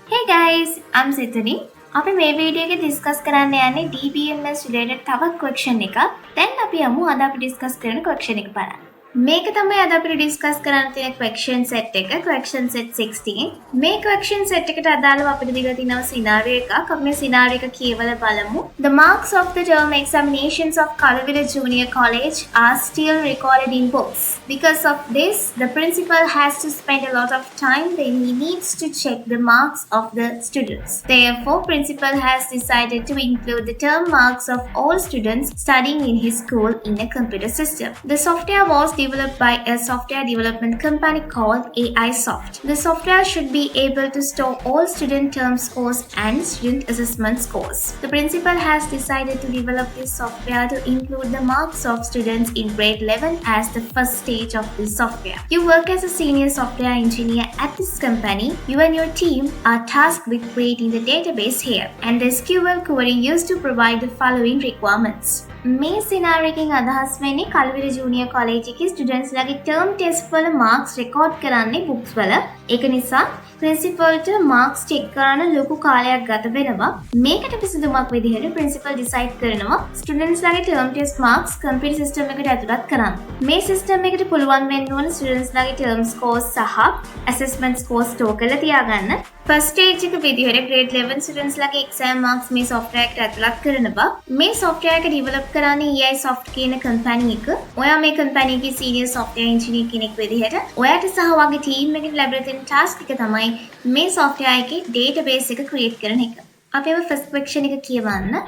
Hey guys, I'm Sitani. අපි මේ video එකේ ඩිස්කස් කරන්න යන්නේ DBMS related තව question එකක්. දැන් අපි යමු අද අපි ඩිස්කස් කරන question එක බලන්න. මේක තමයි අද අපිට ඩිස්කස් කරන්න තියෙන question set එක, question set 16. මේ question set එකට අදාළව අපිට දීලා තියෙනවා scenario එකක්. අපි මේ scenario එක කියවලා බලමු. The marks of the term examinations of Kalavila Junior College are still recorded in books. Because of this, the principal has to spend a lot of time when he needs to check the marks of the students. Therefore, principal has decided to include the term marks of all students studying in his school in a computer system. The software was developed by a software development company called AI Soft. The software should be able to store all student term scores and student assessment scores. The principal has decided to develop this software to include the marks of students in grade 11 as the first stage of this software. You work as a senior software engineer at this company. You and your team are tasked with creating the database here, and the SQL query used to provide the following requirements. මේ සිනාරියෝ එකෙන් අදහස් වෙන්නේ කලවිල junior college එකේ students ලගේ term test වල Marx record කරන්නේ books වල. ඒක නිසා ප්‍රින්සිපල්ට මාක්ස් චෙක් කරන්න ලොකු කාලයක් ගත වෙනවා. මේකට විසඳුමක් විදිහට ප්‍රින්සිපල් ඩිසයිඩ් කරනවා ස්ටුඩන්ට්ස් ලගේ term test marks computer system එකට ඇතුළත් කරන්න. මේ සිස්ටම් එකට පුළුවන් වෙන්න ඕන ස්ටුඩන්ට්ස් ලගේ ටර්ම් ස්කෝර්ස් සහ ඇසෙස්මන්ට් ස්කෝර්ස් ස්ටෝර් කරලා තියාගන්න. ෆස්ට් ස්ටේජ් එක විදිහට grade 11 ස්ටුඩන්ට්ස් ලගේ එක්සෑම් මාක්ස් මේ software එකට ඇතුළත් කරනවා. මේ software එක develop කරන්නේ AI Soft කියන කම්පැනි එක. ඔයා මේ කම්පැනි එකේ senior software engineer කෙනෙක් විදිහට ඔයාට සහ ඔයාගේ team එකට ලැබෙන තියෙන task එක තමයි මේ software එකේ database එක create කරන එක. අපි අපේ first question එක කියවන්න.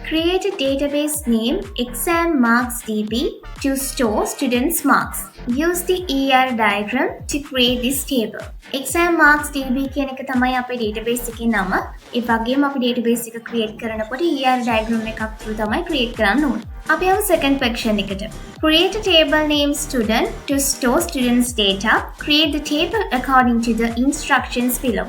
Create a database name exam marks DB to store students' marks. Use the ER diagram to create this table. Exam marks DB කියන එක තමයි අපේ database එකේ නම. ඒ වගේම අපි database එක create කරනකොට ER diagram එකක් through තමයි create කරන්න ඕනේ. අපි යමු second question එකට. Create a table named student to store students' data. Create the table according to the instructions below.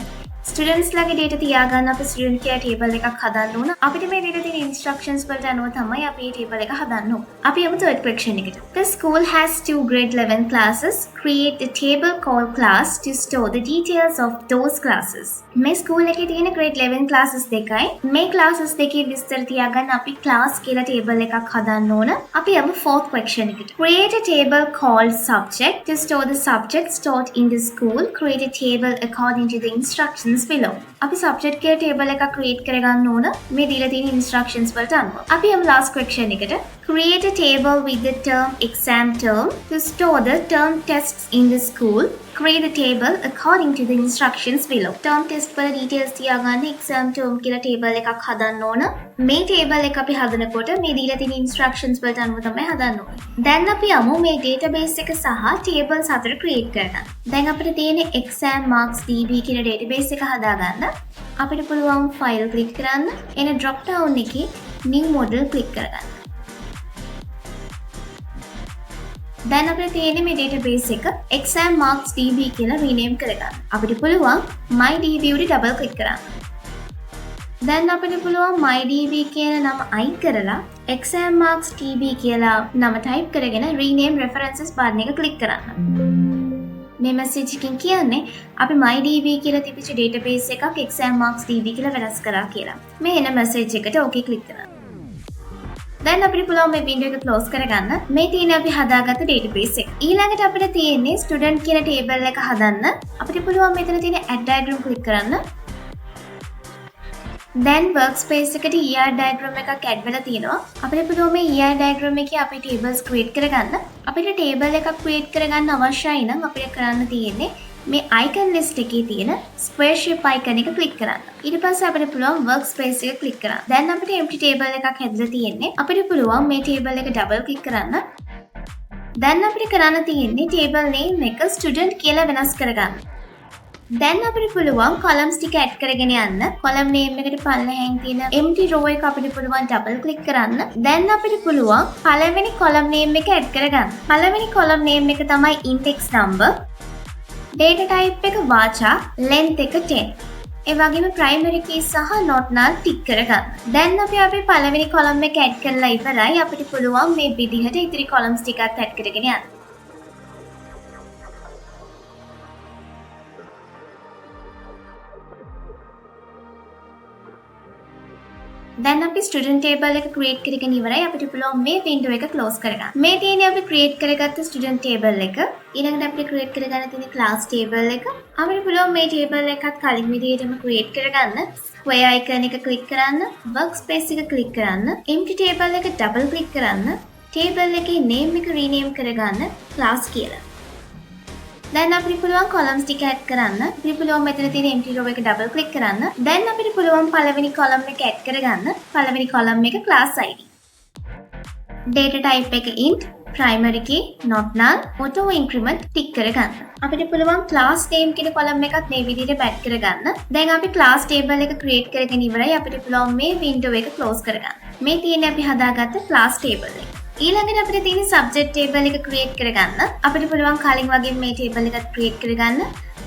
Students ලගේ data තියාගන්න අපි ස්ටුඩන්ට් කියලා table එකක් හදන්න ඕන. අපිට මේ දීලා තියෙන instructions වලට අනුව තමයි අපි මේ table එක හදන්න ඕන. අපි යමු third question එකට. The school has 2 grade 11 classes. Create a table called class to store the details of those classes. මේ school එකේ තියෙන grade 11 classes දෙකයි. මේ classes දෙකේ විස්තර තියාගන්න අපි class කියලා table එකක් හදන්න ඕන. අපි යමු fourth question එකට. Create a table called subject to store the subjects taught in the school. Create a table according to the instructions below. අපි subject කියලා table එකක් create කරගන්න ඕන මේ දීලා තියෙන instructions වලට අනුව. අපි යමු last question එකට. Create a table with the term exam term to store the term tests in the school. Create a table according to the instructions below. Term test වල details තියාගන්න exam term කියලා table එකක් හදන්න ඕන. මේ table එක අපි හදනකොට මේ දීලා තියෙන instructions වලට අනුව තමයි හදන්න ඕනේ. දැන් අපි යමු මේ database එක සහ tables හතර create කරගන්න. දැන් අපිට තියෙන exam marks DB කියන database එක හදාගන්න. අපිට පුළුවන් file click කරන්න. එන drop down එකේ new model click කරගන්න. දැන් අපිට තියෙන්නේ මේ database එක exam marks DB කියලා rename කරගන්න. අපිට පුළුවන් mydb උඩ double click කරන්න. දැන් අපිට පුළුවන් mydb කියන නම අයින් කරලා exam marks DB කියලා නම type කරගෙන rename references button එක click කරන්න. මේ message එකකින් කියන්නේ අපි mydb කියලා තිබිච්ච database එකක් exam marks DB කියලා වෙනස් කරා කියලා. මේ එන message එකට okay click කරන්න. දැන් අපිට පුළුවන් මේ window එක close කරගන්න. මේ තියෙන අපි හදාගත්ත database එක. ඊළඟට අපිට තියෙන්නේ student කියන table එක හදන්න. අපිට පුළුවන් මෙතන තියෙන add diagram click කරන්න. දැන් workspace එකට ER diagram එකක් add වෙලා තියෙනවා. අපිට පුළුවන් මේ ER diagram එකේ අපේ tables create කරගන්න. අපිට table එකක් create කරගන්න අවශ්‍යයි නම් අපිට කරන්න තියෙන්නේ මේ icon list එකේ තියෙන square shape icon එක click කරන්න. ඊට පස්සේ අපිට පුළුවන් workspace එක click කරන්න. දැන් අපිට empty table එකක් හැදලා තියෙන්නේ. අපිට පුළුවන් මේ table එක double click කරන්න. දැන් අපිට කරන්න තියෙන්නේ table name එක student කියලා වෙනස් කරගන්න. දැන් අපිට පුළුවන් columns ටික add කරගෙන යන්න. column name එකට පල්ලෙහෙන් තියෙන empty row එක අපිට පුළුවන් double click කරන්න. දැන් අපිට පුළුවන් පළවෙනි column name එක add කරගන්න. පළවෙනි column name එක තමයි index number. data type එක වාචා, length එක 10. ඒ වගේම primary key සහ not null tick කරගන්න. දැන් අපි අපේ පළවෙනි column එක add කරලා ඉවරයි. අපිට පුළුවන් මේ විදිහට ඉතිරි columns ටිකත් add කරගෙන යන්න. දැන් අපි ස්ටුඩන්ට් ටේබල් එක ක්‍රියේට් කරගෙන ඉවරයි. අපිට පුළුවන් මේ වින්ඩෝ එක ක්ලෝස් කරගන්න. මේ තියෙන්නේ අපි ක්‍රියේට් කරගත්ත ස්ටුඩන්ට් ටේබල් එක. ඊළඟට අපිට ක්‍රියේට් කරගන්න තියෙන ක්ලාස් ටේබල් එක. අපිට පුළුවන් මේ ටේබල් එකත් කලින් විදිහටම ක්‍රියේට් කරගන්න. ස්ක්වයර් අයිකන් එක ක්ලික් කරන්න, වර්ක්ස්පේස් එක ක්ලික් කරන්න, එම්ප්ටි ටේබල් එක ඩබල් ක්ලික් කරන්න, ටේබල් එකේ නේම් එක රීනේම් කරගන්න ක්ලාස් කියලා. දැන් අපිට පුළුවන් කොලම්ස් ටික ඇඩ් කරන්න. අපිට පුළුවන් මෙතන තියෙන empty row එක double click කරන්න. දැන් අපිට පුළුවන් පළවෙනි column එක ඇඩ් කරගන්න. පළවෙනි column එක class ID. data type එක int, primary key, not null, auto increment tick කරගන්න. අපිට පුළුවන් class name කියන column එකත් මේ විදිහට add කරගන්න. දැන් අපි class table එක create කරගෙන ඉවරයි. අපිට පුළුවන් මේ window එක close කරගන්න. මේ තියෙන්නේ අපි හදාගත්ත class table එක. ඊළඟට අපිට තියෙන subject table එක create කරගන්න. අපිට පුළුවන් කලින් වගේ මේ table එකත් create කරගන්න.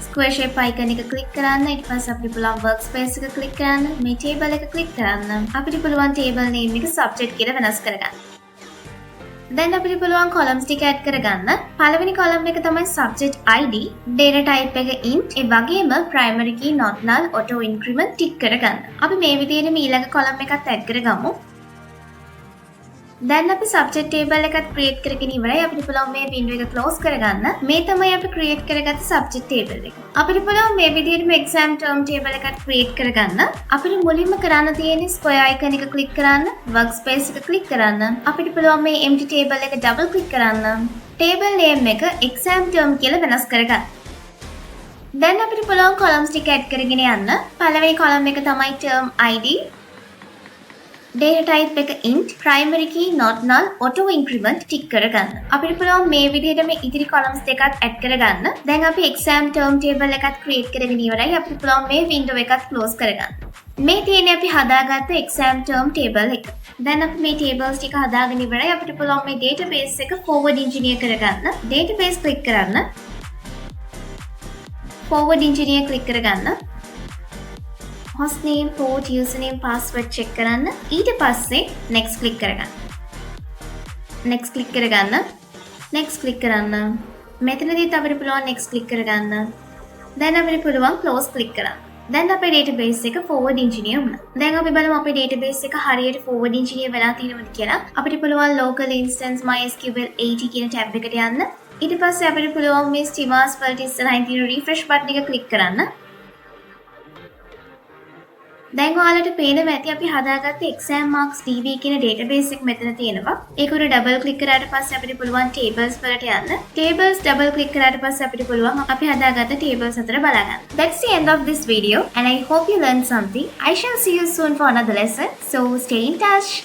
square shape icon එක click කරන්න. ඊට පස්සේ අපිට පුළුවන් workspace එක click කරන්න. මේ table එක click කරන්න. අපිට පුළුවන් table name එක subject කියලා වෙනස් කරගන්න. දැන් අපිට පුළුවන් columns ටික add කරගන්න. පළවෙනි column එක තමයි subject ID, data type එක int, ඒ වගේම primary key, not null, auto increment tick කරගන්න. අපි මේ විදිහටම ඊළඟ column එකත් add කරගමු. දැන් අපි subject table එකත් create කරගෙන ඉවරයි. අපිට පුළුවන් මේ window එක close කරගන්න. මේ තමයි අපි create කරගත්ත subject table එක. අපිට පුළුවන් මේ විදිහටම exam term table එකත් create කරගන්න. අපිට මුලින්ම කරන්න තියෙන්නේ square icon එක click කරන්න, workspace එක click කරන්න. අපිට පුළුවන් මේ empty table එක double click කරන්න. table name එක exam term කියලා වෙනස් කරගන්න. දැන් අපිට පුළුවන් columns ටික add කරගෙන යන්න. පළවෙනි column එක තමයි term ID. data type එක int, primary key, not null, auto increment tick කරගන්න. අපිට පුළුවන් මේ විදිහටම ඉදිරි columns දෙකත් add කරගන්න. දැන් අපි exam term table එකත් create කරගෙන ඉවරයි. අපිට පුළුවන් මේ window එකත් close කරගන්න. මේ තියෙන්නේ අපි හදාගත්ත exam term table එක. දැන් අපි මේ tables ටික හදාගෙන ඉවරයි. අපිට පුළුවන් මේ database එක forward engineer කරගන්න. database click කරන්න. forward engineer click කරගන්න. hostname, port, username, password check කරන්න. ඊට පස්සේ next click කරගන්න. next click කරගන්න. next click කරන්න. මෙතනදීත් අපිට පුළුවන් next click කරගන්න. දැන් අපිට පුළුවන් close click කරන්න. දැන් අපේ database එක forward engineer වුණා. දැන් අපි බලමු අපේ database එක හරියට forward engineer වෙලා තියෙනවද කියලා. අපිට පුළුවන් local instance MySQL 80 කියන tab එකට යන්න. ඊට පස්සේ අපිට පුළුවන් මේ schemas වලට ඉස්සරහින් තියෙන refresh button එක click කරන්න. දැන් ඔයාලට පේනවා ඇති අපි හදාගත්ත exam marks db කියන database එක මෙතන තියෙනවා. ඒක උඩ double click කරාට පස්සේ අපිට පුළුවන් tables වලට යන්න. tables double click කරාට පස්සේ අපිට පුළුවන් අපි හදාගත්ත tables අතර බලා ගන්න. That's the end of this video and I hope you learned something. I shall see you soon for another lesson. So stay in touch.